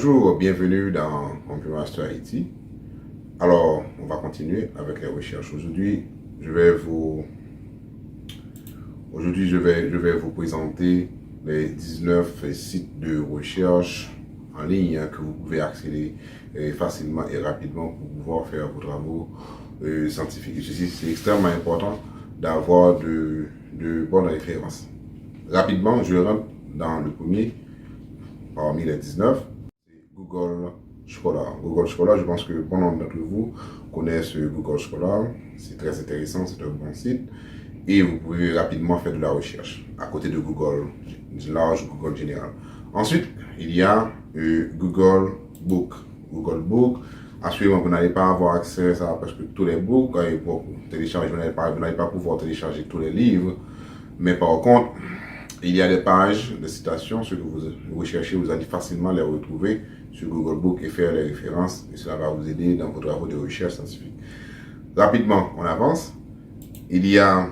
Bonjour, bienvenue dans Computer Master Haïti. Alors, on va continuer avec les recherches. Aujourd'hui, je vais vous présenter les 19 sites de recherche en ligne que vous pouvez accéder facilement et rapidement pour pouvoir faire vos travaux scientifiques. Et ceci, c'est extrêmement important d'avoir de bonnes références. Rapidement, je rentre dans le premier parmi les 19. Google Scholar. Google Scholar, je pense que bon nombre d'entre vous connaissent Google Scholar. C'est très intéressant, c'est un bon site. Et vous pouvez rapidement faire de la recherche à côté de Google large, Google général. Ensuite, il y a Google Book. Google Book, assurément, vous n'allez pas avoir accès à presque tous les books. Pour télécharger, vous n'allez pas pouvoir télécharger tous les livres. Mais par contre, il y a des pages de citations, ce que vous recherchez, vous allez facilement les retrouver sur Google Book et faire les références, et cela va vous aider dans vos travaux de recherche scientifique. Rapidement, on avance. Il y a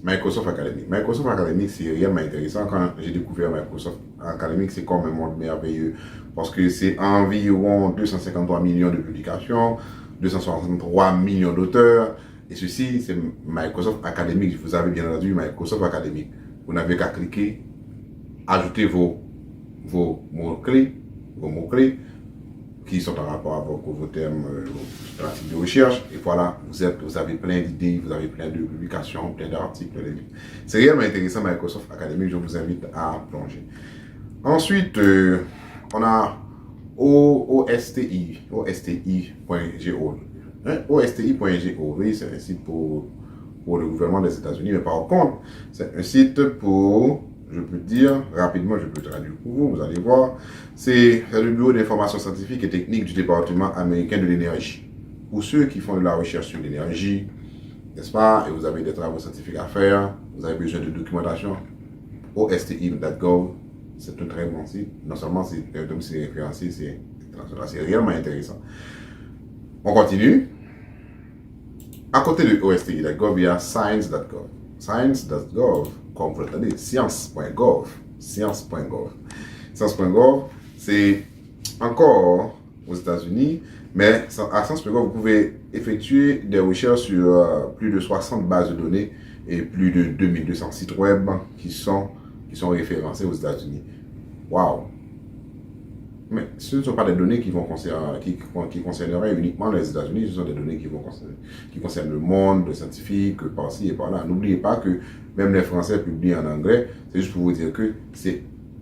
Microsoft Academic. Microsoft Academic, c'est réellement intéressant. Quand j'ai découvert Microsoft Academic, c'est comme un monde merveilleux parce que c'est environ 253 millions de publications, 263 millions d'auteurs, et ceci, c'est Microsoft Academic. Vous avez bien entendu Microsoft Academic. Vous n'avez qu'à cliquer, ajouter vos mots-clés, qui sont en rapport avec vos thèmes, vos pratiques de recherche. Et voilà, vous avez plein d'idées, vous avez plein de publications, plein d'articles, de livres. C'est réellement intéressant, Microsoft Academic, je vous invite à plonger. Ensuite, on a OSTI.go. OSTI.go, oui, c'est un site pour le gouvernement des États-Unis, mais par contre, c'est un site pour, je peux dire, rapidement, je peux traduire pour vous, vous allez voir, c'est le bureau d'information scientifique et technique du département américain de l'énergie. Pour ceux qui font de la recherche sur l'énergie, n'est-ce pas, et vous avez des travaux scientifiques à faire, vous avez besoin de documentation, OSTI.gov, c'est un très bon site. Non seulement c'est référencé, c'est réellement intéressant. On continue. À côté de OSTI.gov, il y a Science.gov. Science.gov, comme vous l'entendez, science.gov. Science.gov, c'est encore aux États-Unis, mais à Science.gov, vous pouvez effectuer des recherches sur plus de 60 bases de données et plus de 2200 sites web qui sont référencés aux États-Unis. Waouh! Mais ce ne sont pas des données qui concerneraient uniquement les États-Unis, ce sont des données qui concernent le monde, le scientifique, par-ci et par-là. N'oubliez pas que même les Français publient en anglais, c'est juste pour vous dire que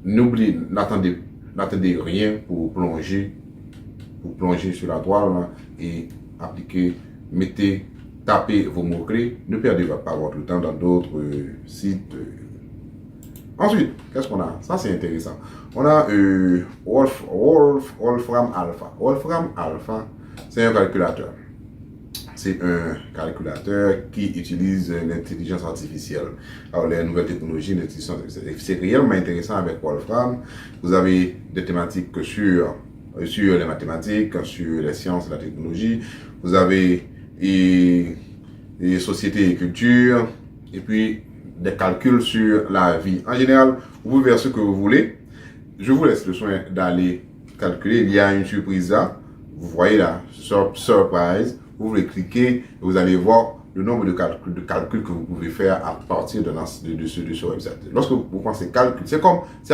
n'attendez rien pour plonger sur la toile et appliquer, tapez vos mots-clés, ne perdez pas votre temps dans d'autres sites. Ensuite, qu'est-ce qu'on a? Ça, c'est intéressant. On a Wolfram Alpha. Wolfram Alpha, c'est un calculateur. C'est un calculateur qui utilise l'intelligence artificielle. Alors, les nouvelles technologies, c'est réellement intéressant avec Wolfram. Vous avez des thématiques sur les mathématiques, sur les sciences et la technologie. Vous avez les sociétés et culture. Et puis, des calculs sur la vie. En général, vous pouvez faire ce que vous voulez. Je vous laisse le soin d'aller calculer. Il y a une surprise là. Vous voyez là, surprise. Vous voulez cliquer et vous allez voir le nombre de calculs que vous pouvez faire à partir de ce website. Lorsque vous pensez calcul, c'est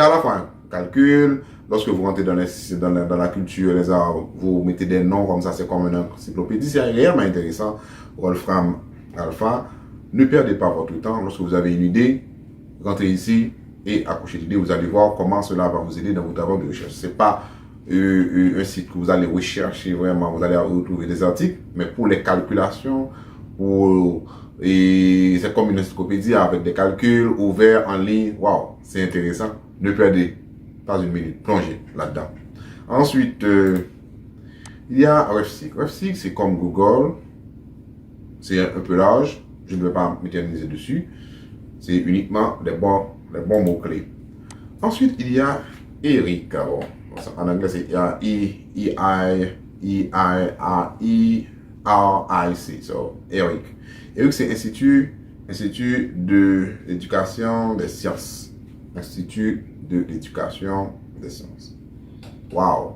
à la fois un calcul. Lorsque vous rentrez dans la culture, les arts, vous mettez des noms comme ça, c'est comme une encyclopédie. C'est réellement intéressant. Wolfram Alpha. Ne perdez pas votre temps. Lorsque vous avez une idée, rentrez ici et accrochez l'idée. Vous allez voir comment cela va vous aider dans vos travaux de recherche. Ce n'est pas un site que vous allez rechercher vraiment, vous allez retrouver des articles, mais pour les calculations, c'est comme une encyclopédie avec des calculs ouverts en ligne. Waouh, c'est intéressant. Ne perdez pas une minute. Plongez là-dedans. Ensuite, il y a RefSeek. RefSeek, c'est comme Google. C'est un peu large. Je ne vais pas m'éterniser dessus. C'est uniquement les bons mots-clés. Ensuite, il y a Eric. En anglais, c'est E-I-R-I-C. So, Eric. Eric, c'est Institut de l'éducation des sciences. Institut de l'éducation des sciences. Wow!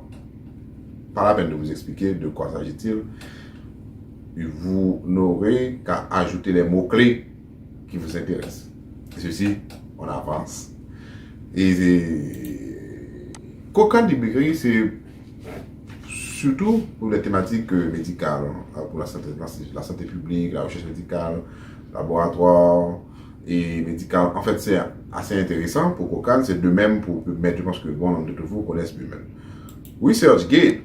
pas la peine de vous expliquer de quoi s'agit-il. Vous n'aurez qu'à ajouter les mots-clés qui vous intéressent. Et ceci, on avance. Et Cochrane Degree, c'est surtout pour les thématiques médicales, pour la santé publique, la recherche médicale, laboratoire et médical. En fait, c'est assez intéressant pour Cochrane, c'est de même pour PubMed. Je pense que bon nombre d'entre vous connaissent PubMed. ResearchGate,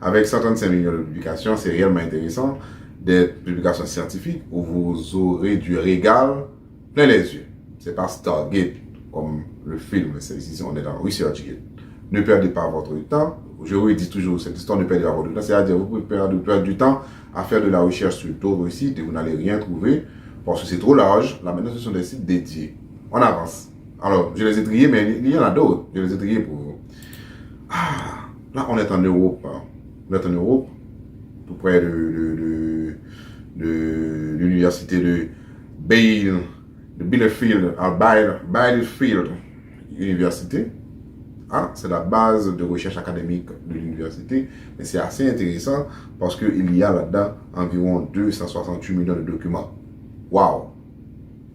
avec 135 millions de publications, c'est réellement intéressant. Des publications scientifiques où vous aurez du régal plein les yeux. C'est pas Stargate comme le film, c'est ici on est dans ResearchGate. Ne perdez pas votre temps. Je vous dis toujours cette histoire, ne perdez pas votre temps. C'est-à-dire, vous pouvez perdre du temps à faire de la recherche sur d'autres sites et vous n'allez rien trouver parce que c'est trop large. Là, maintenant, ce sont des sites dédiés. On avance. Alors, je les ai triés, mais il y en a d'autres. Je les ai triés pour vous. Ah, là, on est en Europe. On est en Europe, tout près de l'université de Bielefeld, à Bielefeld Université. Ah, c'est la base de recherche académique de l'université, mais c'est assez intéressant parce qu'il y a là-dedans environ 268 millions de documents. Waouh!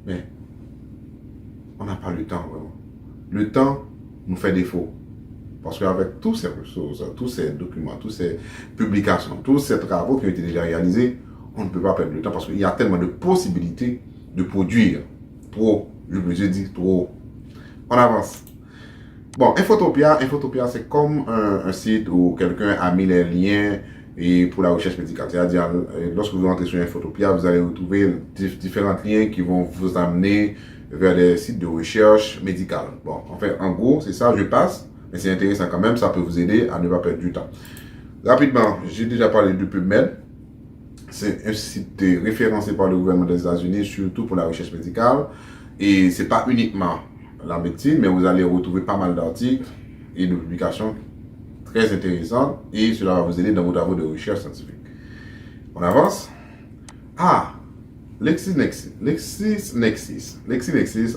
Mais on n'a pas le temps vraiment. Le temps nous fait défaut. Parce qu'avec toutes ces ressources, tous ces documents, toutes ces publications, tous ces travaux qui ont été déjà réalisés, on ne peut pas perdre le temps parce qu'il y a tellement de possibilités de produire. Trop, je dis trop. On avance. Bon, Infotopia, c'est comme un site où quelqu'un a mis les liens et pour la recherche médicale. C'est-à-dire, lorsque vous entrez sur Infotopia, vous allez retrouver différents liens qui vont vous amener vers des sites de recherche médicale. Bon, en fait, en gros, c'est ça, je passe, mais c'est intéressant quand même, ça peut vous aider à ne pas perdre du temps. Rapidement, j'ai déjà parlé de PubMed. C'est un site référencé par le gouvernement des États-Unis, surtout pour la recherche médicale. Et c'est pas uniquement la médecine, mais vous allez retrouver pas mal d'articles et de publications très intéressantes et cela va vous aider dans vos travaux de recherche scientifique. On avance. Ah, LexisNexis,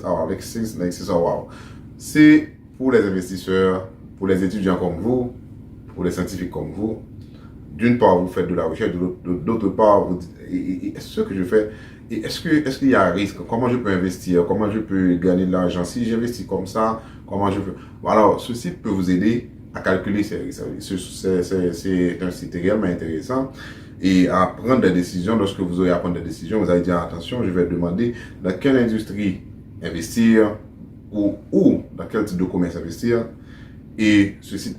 oh wow. C'est pour les investisseurs, pour les étudiants comme vous, pour les scientifiques comme vous. D'une part, vous faites de la recherche, d'autre part, vous dites, ce que je fais, est-ce qu'il y a un risque? Comment je peux investir? Comment je peux gagner de l'argent? Si j'investis comme ça, comment je peux... Alors, ce site peut vous aider à calculer ces risques. C'est un site réellement intéressant et à prendre des décisions. Lorsque vous aurez à prendre des décisions, vous allez dire, attention, je vais demander dans quelle industrie investir ou dans quel type de commerce investir. Et ce site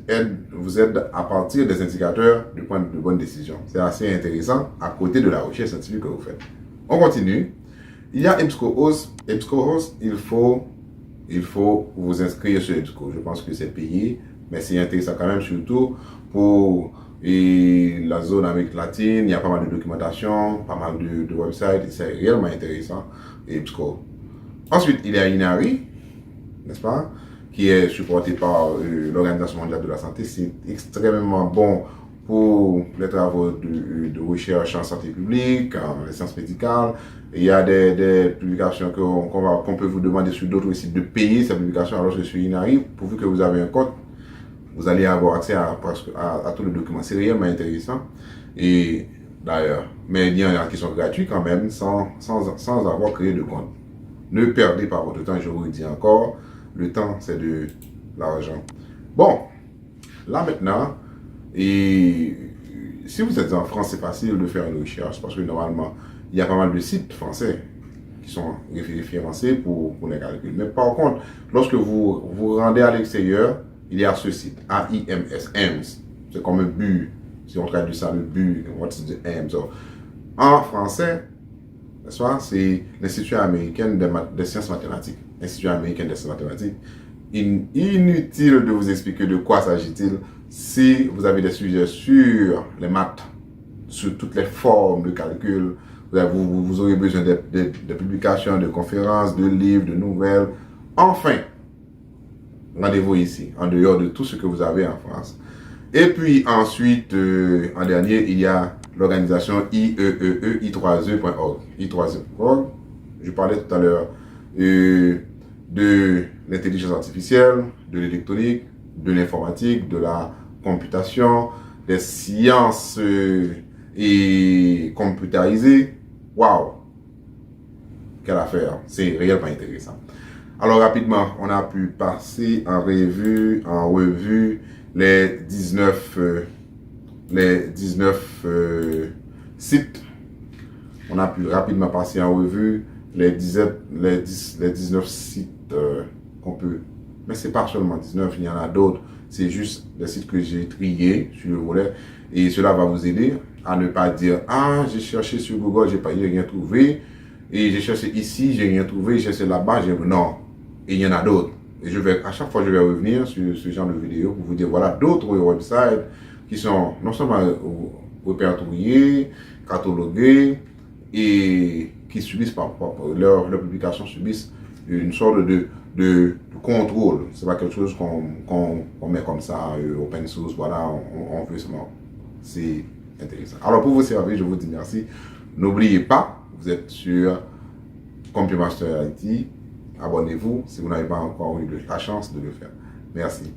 vous aide à partir des indicateurs de prendre de bonnes décisions. C'est assez intéressant à côté de la recherche scientifique que vous faites. On continue. Il y a EBSCOhost. EBSCOhost, il faut vous inscrire sur EBSCO. Je pense que c'est payé, mais c'est intéressant quand même, surtout pour la zone Amérique latine. Il y a pas mal de documentation, pas mal de websites, et c'est réellement intéressant, EBSCO. Ensuite, il y a INARI, n'est-ce pas, qui est supporté par l'Organisation mondiale de la santé. C'est extrêmement bon pour les travaux de recherche en santé publique, en sciences médicales. Il y a des publications qu'on peut vous demander sur d'autres sites de payer ces publications, alors que sur INARI, pourvu que vous avez un code, vous allez avoir accès à tous les documents. C'est réellement intéressant. Et d'ailleurs, mais il y en a qui sont gratuits quand même, sans avoir créé de compte. Ne perdez pas votre temps, je vous le dis encore. Le temps, c'est de l'argent. Bon, là maintenant, et si vous êtes en France, c'est facile de faire une recherche parce que normalement, il y a pas mal de sites français qui sont référencés pour les calculs. Mais par contre, lorsque vous vous rendez à l'extérieur, il y a ce site, AIMS. C'est comme un but. Si on traduit ça, le but, what's the aim? So, en français, c'est l'Institut américain des sciences mathématiques. Institut américain des sciences mathématiques. Inutile de vous expliquer de quoi s'agit-il si vous avez des sujets sur les maths, sur toutes les formes de calcul. Vous aurez besoin de publications, de conférences, de livres, de nouvelles. Enfin, rendez-vous ici, en dehors de tout ce que vous avez en France. Et puis ensuite, en dernier, il y a l'organisation i3e.org. i3e.org. Je parlais tout à l'heure de l'intelligence artificielle, de l'électronique, de l'informatique, de la computation, des sciences et computérisées. Waouh! Quelle affaire! C'est réellement intéressant. Alors rapidement, on a pu passer en revue les 19 sites. On a pu rapidement passer en revue les 19 sites qu'on peut. Mais ce n'est pas seulement 19, il y en a d'autres. C'est juste des sites que j'ai triés sur le volet. Et cela va vous aider à ne pas dire « Ah, j'ai cherché sur Google, j'ai rien trouvé. Et j'ai cherché ici, j'ai rien trouvé. J'ai cherché là-bas, j'ai... » Non. Et il y en a d'autres. Et à chaque fois, je vais revenir sur ce genre de vidéo pour vous dire, voilà, d'autres websites qui sont non seulement répertoriés, catalogués et qui subissent leur publication subissent une sorte de contrôle. C'est pas quelque chose qu'on met comme ça, open source, voilà, on veut seulement. C'est intéressant. Alors, pour vous servir, je vous dis merci. N'oubliez pas, vous êtes sur CompuMaster IT. Abonnez-vous si vous n'avez pas encore eu la chance de le faire. Merci.